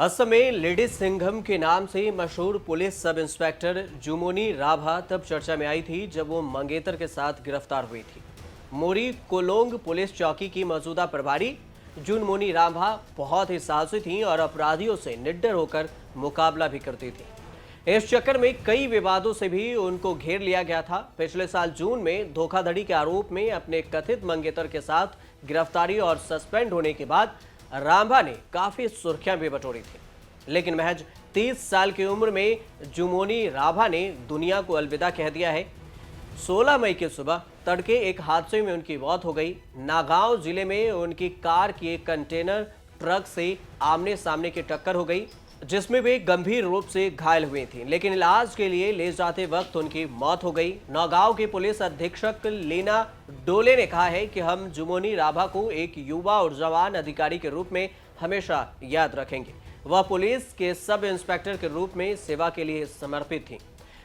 असम में लेडी सिंघम के नाम से मशहूर police sub inspector Jumoni Rabha तब चर्चा में आई थी जब वो मंगेतर के साथ गिरफ्तार हुई थी। मोरी कोलोंग पुलिस चौकी की मौजूदा प्रभारी जुनमोनी राभा बहुत ही साहसी थीं और अपराधियों से निडर होकर मुकाबला भी करती थी। इस चक्कर में कई विवादों से भी उनको घेर लिया गया था। पिछले साल जून में धोखाधड़ी के आरोप में अपने कथित मंगेतर के साथ गिरफ्तारी और सस्पेंड होने के बाद राभा ने काफी सुर्खियां भी बटोरी थी, लेकिन महज 30 साल की उम्र में जुमोनी राभा ने दुनिया को अलविदा कह दिया है। 16 मई की सुबह तड़के एक हादसे में उनकी मौत हो गई। नागांव जिले में उनकी कार की एक कंटेनर ट्रक से आमने सामने की टक्कर हो गई, जिसमें वे गंभीर रूप से घायल हुई थी, लेकिन इलाज के लिए ले जाते वक्त उनकी मौत हो गई। नौगांव के पुलिस अधीक्षक लीना डोले ने कहा है कि हम जुमोनी राभा को एक युवा और जवान अधिकारी के रूप में हमेशा याद रखेंगे। वह पुलिस के सब इंस्पेक्टर के रूप में सेवा के लिए समर्पित थी।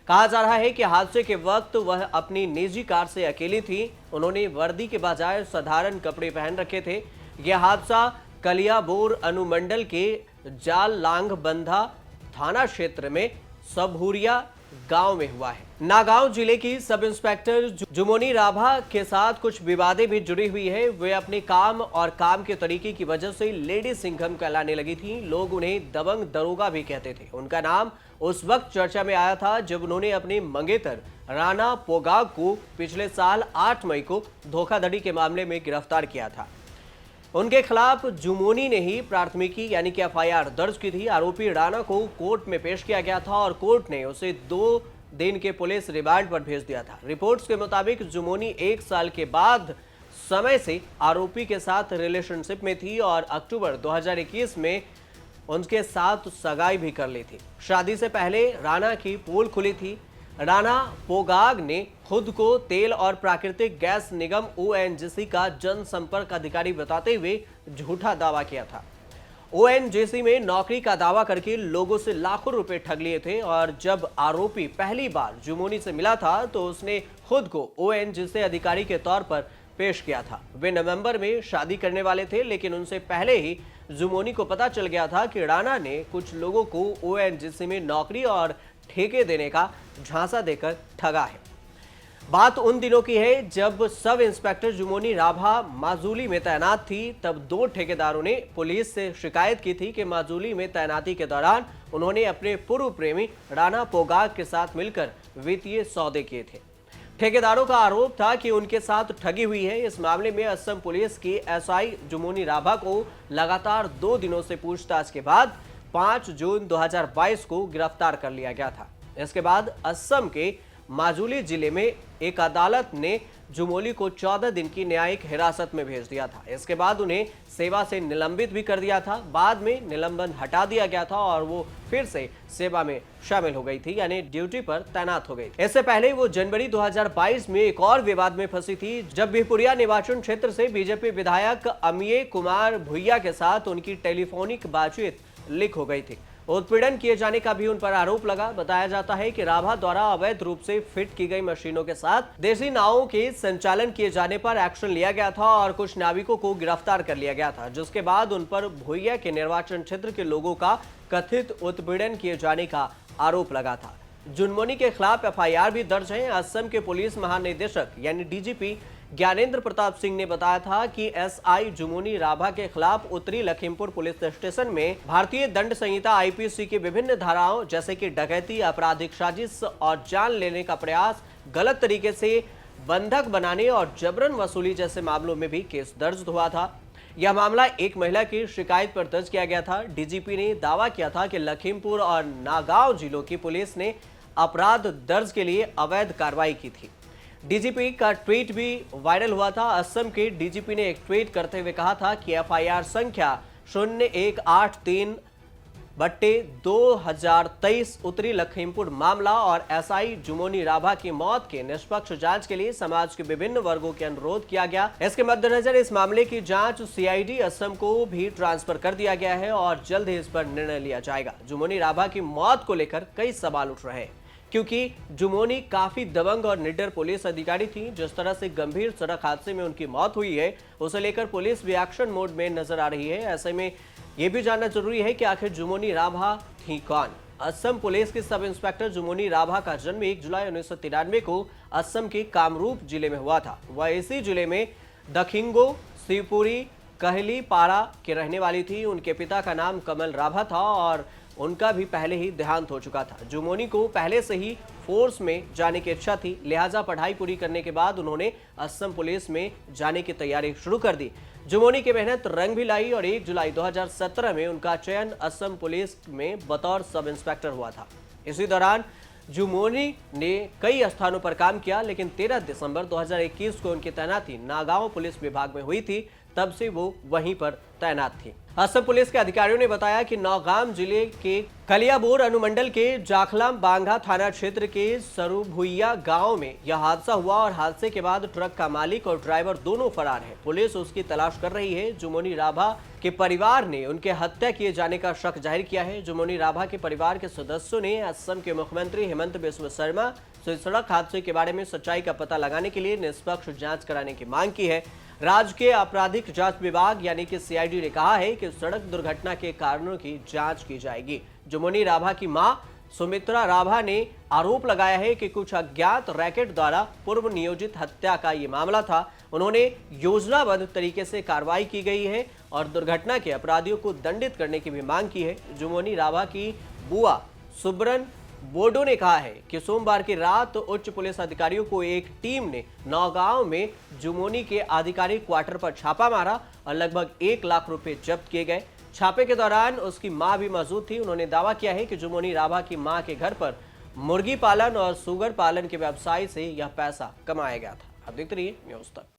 कहा जा रहा है कि हादसे के वक्त वह अपनी निजी कार से अकेली थी। उन्होंने वर्दी के बजाय साधारण कपड़े पहन रखे थे। यह हादसा कलियाबोर अनुमंडल के जाल लांग बंधा थाना क्षेत्र में सबहुरिया गांव में हुआ है। नागांव जिले की सब इंस्पेक्टर जुमोनी राभा के साथ कुछ विवादें भी जुड़ी हुई है। वे अपने काम और काम के तरीके की वजह से लेडी सिंघम कहलाने लगी थी। लोग उन्हें दबंग दरोगा भी कहते थे। उनका नाम उस वक्त चर्चा में आया था जब उन्होंने अपने मंगेतर राणा पोगाग को पिछले साल 8 मई को धोखाधड़ी के मामले में गिरफ्तार किया था। उनके खिलाफ जुमोनी ने ही प्राथमिकी यानी कि एफआईआर दर्ज की थी। आरोपी राणा को कोर्ट में पेश किया गया था और कोर्ट ने उसे 2 दिन के पुलिस रिमांड पर भेज दिया था। रिपोर्ट्स के मुताबिक जुमोनी 1 साल के बाद समय से आरोपी के साथ रिलेशनशिप में थी और अक्टूबर 2021 में उनके साथ सगाई भी कर ली थी। शादी से पहले राणा की पोल खुली थी। राणा पोगाग ने खुद को तेल और प्राकृतिक गैस निगम ओएनजीसी का जनसंपर्क अधिकारी बताते हुए झूठा दावा किया था। ओएनजीसी में नौकरी का दावा करके लोगों से लाखों रुपए ठग लिए थे और जब आरोपी पहली बार जुमोनी से मिला था तो उसने खुद को ओएनजीसी अधिकारी के तौर पर पेश किया था। वे नवंबर में शादी करने वाले थे, लेकिन उनसे पहले ही जुमोनी को पता चल गया था कि राणा ने कुछ लोगों को ओएनजीसी में नौकरी और ठेके देने का झांसा देकर ठगा है। बात उन दिनों की है जब सब इंस्पेक्टर जुमोनी राभा माजुली में तैनात थी। तब 2 ठेकेदारों ने पुलिस से शिकायत की थी कि माजुली में तैनाती के दौरान उन्होंने अपने पूर्व प्रेमी राणा पोगाग के साथ मिलकर वित्तीय सौदे किए थे। ठेकेदारों का आरोप था कि उनके साथ ठगी हुई है। इस मामले में असम पुलिस की एसआई जुमोनी राभा को लगातार 2 दिनों से पूछताछ के बाद 5 जून 2022 को गिरफ्तार कर लिया गया था। इसके बाद असम के माजुली जिले में एक अदालत ने जुमोली को 14 दिन की न्यायिक हिरासत में भेज दिया था। इसके बाद उन्हें सेवा से निलंबित भी कर दिया था। बाद में निलंबन हटा दिया गया था और वो फिर से सेवा में शामिल हो गई थी, यानी ड्यूटी पर तैनात हो गई थी। इससे पहले वो जनवरी 2022 में एक और विवाद में फंसी थी, जब बिहपुरिया निर्वाचन क्षेत्र से बीजेपी विधायक अमिय कुमार भुइया के साथ उनकी टेलीफोनिक बातचीत लीक हो गई थी। उत्पीड़न किए जाने का भी उन पर आरोप लगा। बताया जाता है कि राभा द्वारा अवैध रूप से फिट की गई मशीनों के साथ देसी नावों के संचालन किए जाने पर एक्शन लिया गया था और कुछ नाविकों को गिरफ्तार कर लिया गया था, जिसके बाद उन पर भुइया के निर्वाचन क्षेत्र के लोगों का कथित उत्पीड़न किए जाने का आरोप लगा था। जुनमोनी के खिलाफ एफआईआर भी दर्ज है। असम के पुलिस महानिदेशक यानी डीजीपी ज्ञानेंद्र प्रताप सिंह ने बताया था कि एसआई जुमोनी राभा के खिलाफ उत्तरी लखीमपुर पुलिस स्टेशन में भारतीय दंड संहिता आईपीसी की विभिन्न धाराओं जैसे कि डकैती, आपराधिक साजिश और जान लेने का प्रयास, गलत तरीके से बंधक बनाने और जबरन वसूली जैसे मामलों में भी केस दर्ज हुआ था। यह मामला एक महिला की शिकायत पर दर्ज किया गया था। डीजीपी ने दावा किया था कि लखीमपुर और नागांव जिलों की पुलिस ने अपराध दर्ज के लिए अवैध कार्रवाई की थी। डीजीपी का ट्वीट भी वायरल हुआ था। असम के डीजीपी ने एक ट्वीट करते हुए कहा था कि एफआईआर संख्या 0183/2023 उत्तरी लखीमपुर मामला और एसआई जुमोनी राभा की मौत के निष्पक्ष जांच के लिए समाज के विभिन्न वर्गों के अनुरोध किया गया। इसके मद्देनजर इस मामले की जांच सीआईडी असम को भी ट्रांसफर कर दिया गया है और जल्द ही इस पर निर्णय लिया जाएगा। जुमोनी राभा की मौत को लेकर कई सवाल उठ रहे हैं, क्योंकि जुमोनी काफी दबंग और निडर पुलिस अधिकारी थी। जिस तरह से गंभीर सड़क हादसे में उनकी मौत हुई है, उसे लेकर पुलिस भी एक्शन मोड में नजर आ रही है। ऐसे में ये भी जानना जरूरी है कि आखिर जुमोनी राभा थी कौन। असम पुलिस के सब इंस्पेक्टर जुमोनी राभा का जन्म 1 जुलाई 1993 को असम के कामरूप जिले में हुआ था। वह इसी जिले में दखिंगो, शिवपुरी, कहली पारा के रहने वाली थी। उनके पिता का नाम कमल राभा था और उनका भी पहले ही देहांत हो चुका था। जुमोनी को पहले से ही फोर्स में जाने की इच्छा थी, लिहाजा पढ़ाई पूरी करने के बाद उन्होंने असम पुलिस में जाने की तैयारी शुरू कर दी। जुमोनी की मेहनत रंग भी लाई और 1 जुलाई 2017 में उनका चयन असम पुलिस में बतौर सब इंस्पेक्टर हुआ था। इसी दौरान जुमोनी ने कई स्थानों पर काम किया, लेकिन 13 दिसंबर 2021 को उनकी तैनाती नागांव पुलिस विभाग में हुई थी। तब से वो वहीं पर तैनात थी। असम पुलिस के अधिकारियों ने बताया कि नौगाम जिले के कलियाबोर अनुमंडल के जाखलाम बांघा थाना क्षेत्र के सरुभुइया गांव में यह हादसा हुआ और हादसे के बाद ट्रक का मालिक और ड्राइवर दोनों फरार हैं। पुलिस उसकी तलाश कर रही है। जुमोनी राभा के परिवार ने उनके हत्या किए जाने का शक जाहिर किया है। जुमोनी राभा के परिवार के सदस्यों ने असम के मुख्यमंत्री हेमंत बिस्वा शर्मा से सड़क हादसे के बारे में सच्चाई का पता लगाने के लिए निष्पक्ष जांच कराने की मांग की है। राज्य के आपराधिक जांच विभाग यानी कि सीआईडी ने कहा है कि सड़क दुर्घटना के कारणों की जांच की जाएगी। जुमोनी राभा की मां सुमित्रा राभा ने आरोप लगाया है कि कुछ अज्ञात रैकेट द्वारा पूर्व नियोजित हत्या का ये मामला था। उन्होंने योजनाबद्ध तरीके से कार्रवाई की गई है और दुर्घटना के अपराधियों को दंडित करने की भी मांग की है। जुमोनी राभा की बुआ सुब्रन बोडो ने कहा है कि सोमवार की रात उच्च पुलिस अधिकारियों को एक टीम ने नौगांव में जुमोनी के आधिकारिक क्वार्टर पर छापा मारा और लगभग 1 लाख रुपए जब्त किए गए। छापे के दौरान उसकी मां भी मौजूद थी। उन्होंने दावा किया है कि जुमोनी राभा की मां के घर पर मुर्गी पालन और सुगर पालन के व्यवसाय से यह पैसा कमाया गया था। अब देखते रहिए न्यूज़ तक।